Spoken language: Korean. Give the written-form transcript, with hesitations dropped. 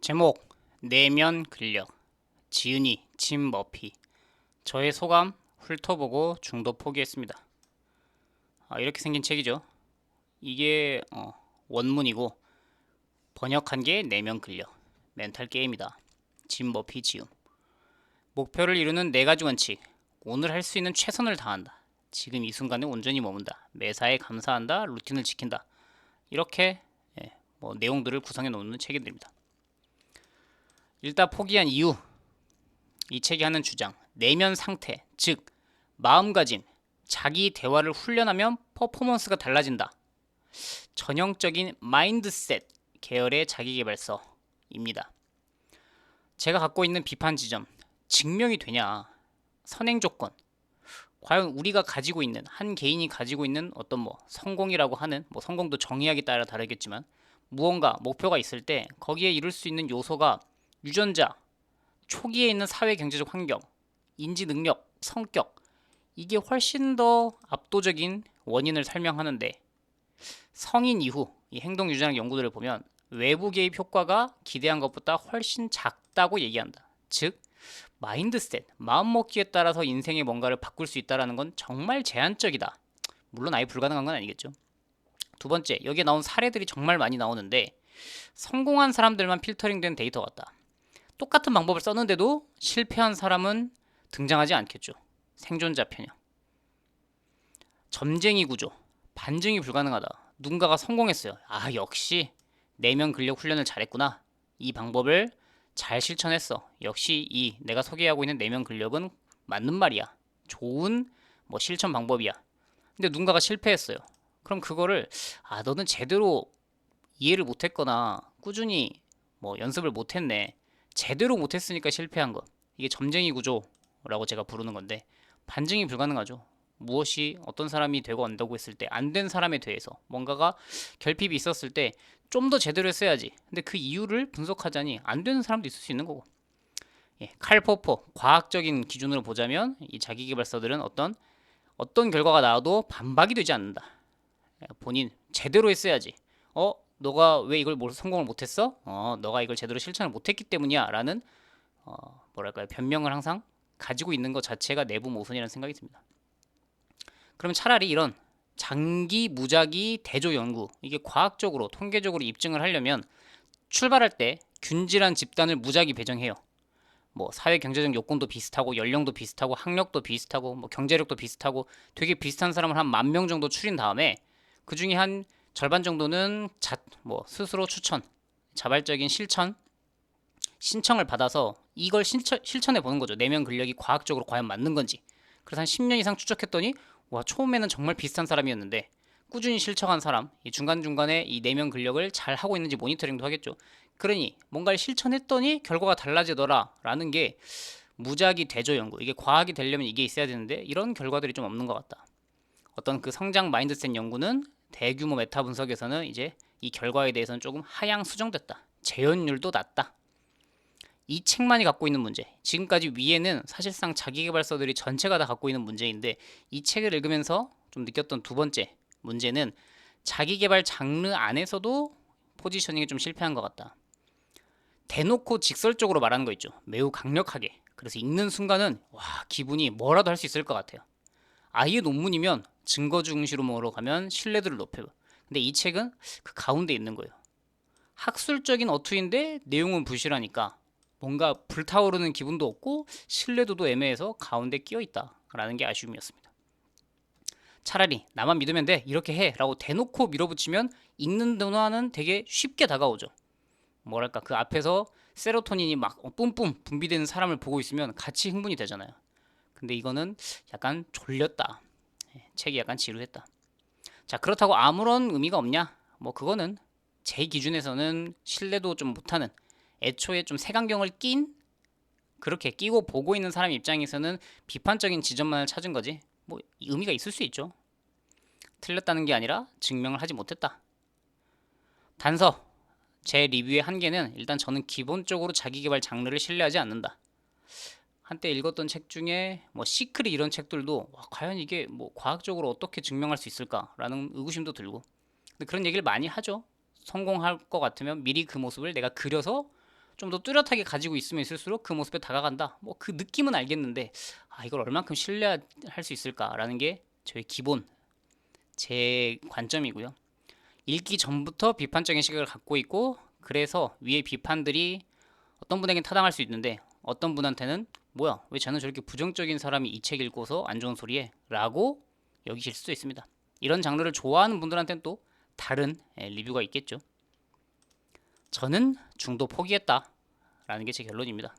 제목 내면 근력 지은이 짐 머피. 저의 소감 훑어보고 중도 포기했습니다. 이렇게 생긴 책이죠. 이게 원문이고 번역한 게 내면 근력 멘탈 게임이다. 짐 머피 지음. 목표를 이루는 네 가지 원칙. 오늘 할 수 있는 최선을 다한다. 지금 이 순간에 온전히 머문다. 매사에 감사한다. 루틴을 지킨다. 이렇게 내용들을 구성해 놓는 책입니다. 일단 포기한 이유. 이 책이 하는 주장, 내면 상태, 즉 마음가짐, 자기 대화를 훈련하면 퍼포먼스가 달라진다. 전형적인 마인드셋 계열의 자기계발서입니다. 제가 갖고 있는 비판 지점, 증명이 되냐? 선행 조건. 과연 우리가 가지고 있는, 한 개인이 가지고 있는 어떤 성공이라고 하는, 성공도 정의하기 따라 다르겠지만 무언가 목표가 있을 때 거기에 이룰 수 있는 요소가 유전자, 초기에 있는 사회 경제적 환경, 인지 능력, 성격, 이게 훨씬 더 압도적인 원인을 설명하는데, 성인 이후 이 행동 유전학 연구들을 보면 외부 개입 효과가 기대한 것보다 훨씬 작다고 얘기한다. 즉 마인드셋, 마음먹기에 따라서 인생의 뭔가를 바꿀 수 있다는 건 정말 제한적이다. 물론 아예 불가능한 건 아니겠죠. 두 번째, 여기에 나온 사례들이 정말 많이 나오는데 성공한 사람들만 필터링된 데이터 같다. 똑같은 방법을 썼는데도 실패한 사람은 등장하지 않겠죠. 생존자 편향. 점쟁이 구조. 반증이 불가능하다. 누군가가 성공했어요. 역시 내면 근력 훈련을 잘했구나. 이 방법을 잘 실천했어. 역시 이 내가 소개하고 있는 내면 근력은 맞는 말이야. 좋은 실천 방법이야. 근데 누군가가 실패했어요. 그럼 그거를 너는 제대로 이해를 못했거나 꾸준히 연습을 못했네. 제대로 못했으니까 실패한 것. 이게 점쟁이 구조라고 제가 부르는 건데 반증이 불가능하죠. 무엇이 어떤 사람이 되고 안다고 했을 때 안 된 사람에 대해서 뭔가가 결핍이 있었을 때 좀 더 제대로 했어야지. 근데 그 이유를 분석하자니 안 되는 사람도 있을 수 있는 거고. 칼 포퍼 과학적인 기준으로 보자면 이 자기계발서들은 어떤 결과가 나와도 반박이 되지 않는다. 본인 제대로 했어야지. 너가 왜 이걸 성공을 못했어? 너가 이걸 제대로 실천을 못했기 때문이야라는 뭐랄까요, 변명을 항상 가지고 있는 것 자체가 내부 모순이라는 생각이 듭니다. 그러면 차라리 이런 장기 무작위 대조 연구, 이게 과학적으로 통계적으로 입증을 하려면 출발할 때 균질한 집단을 무작위 배정해요. 사회 경제적 요건도 비슷하고 연령도 비슷하고 학력도 비슷하고 경제력도 비슷하고 되게 비슷한 사람을 한 10,000명 정도 추린 다음에 그 중에 한 절반 정도는 스스로 추천, 자발적인 실천 신청을 받아서 이걸 실천해 보는 거죠. 내면 근력이 과학적으로 과연 맞는 건지. 그래서 한 10년 이상 추적했더니 와, 처음에는 정말 비슷한 사람이었는데 꾸준히 실천한 사람, 이 중간중간에 이 내면 근력을 잘 하고 있는지 모니터링도 하겠죠. 그러니 뭔가를 실천했더니 결과가 달라지더라라는 게 무작위 대조 연구. 이게 과학이 되려면 이게 있어야 되는데 이런 결과들이 좀 없는 것 같다. 어떤 그 성장 마인드셋 연구는 대규모 메타 분석에서는 이제 이 결과에 대해서는 조금 하향 수정됐다. 재현율도 낮다. 이 책만이 갖고 있는 문제. 지금까지 위에는 사실상 자기계발서들이 전체가 다 갖고 있는 문제인데 이 책을 읽으면서 좀 느꼈던 두 번째 문제는 자기계발 장르 안에서도 포지셔닝이 좀 실패한 것 같다. 대놓고 직설적으로 말하는 거 있죠. 매우 강력하게. 그래서 읽는 순간은 와, 기분이 뭐라도 할 수 있을 것 같아요. 아예 논문이면 증거 중심으로 가면 신뢰도를 높여요. 근데 이 책은 그 가운데 있는 거예요. 학술적인 어투인데 내용은 부실하니까 뭔가 불타오르는 기분도 없고 신뢰도도 애매해서 가운데 끼어 있다라는 게 아쉬움이었습니다. 차라리 나만 믿으면 돼 이렇게 해라고 대놓고 밀어붙이면 읽는 동안은 되게 쉽게 다가오죠. 뭐랄까, 그 앞에서 세로토닌이 막 뿜뿜 분비되는 사람을 보고 있으면 같이 흥분이 되잖아요. 근데 이거는 약간 졸렸다. 책이 약간 지루했다. 자, 그렇다고 아무런 의미가 없냐? 그거는 제 기준에서는 신뢰도 좀 못하는, 애초에 좀 색안경을 그렇게 끼고 보고 있는 사람 입장에서는 비판적인 지점만을 찾은 거지. 의미가 있을 수 있죠. 틀렸다는 게 아니라 증명을 하지 못했다. 단서. 제 리뷰의 한계는 일단 저는 기본적으로 자기계발 장르를 신뢰하지 않는다. 한때 읽었던 책 중에 시크릿 이런 책들도 과연 이게 과학적으로 어떻게 증명할 수 있을까라는 의구심도 들고. 근데 그런 얘기를 많이 하죠. 성공할 것 같으면 미리 그 모습을 내가 그려서 좀 더 뚜렷하게 가지고 있으면 있을수록 그 모습에 다가간다. 뭐 그 느낌은 알겠는데 이걸 얼만큼 신뢰할 수 있을까라는 게 저의 기본 제 관점이고요. 읽기 전부터 비판적인 시각을 갖고 있고 그래서 위의 비판들이 어떤 분에겐 타당할 수 있는데 어떤 분한테는 뭐야 왜 쟤는 저렇게 부정적인 사람이 이 책 읽고서 안 좋은 소리해 라고 여기실 수도 있습니다. 이런 장르를 좋아하는 분들한테는 또 다른 리뷰가 있겠죠. 저는 중도 포기했다 라는 게 제 결론입니다.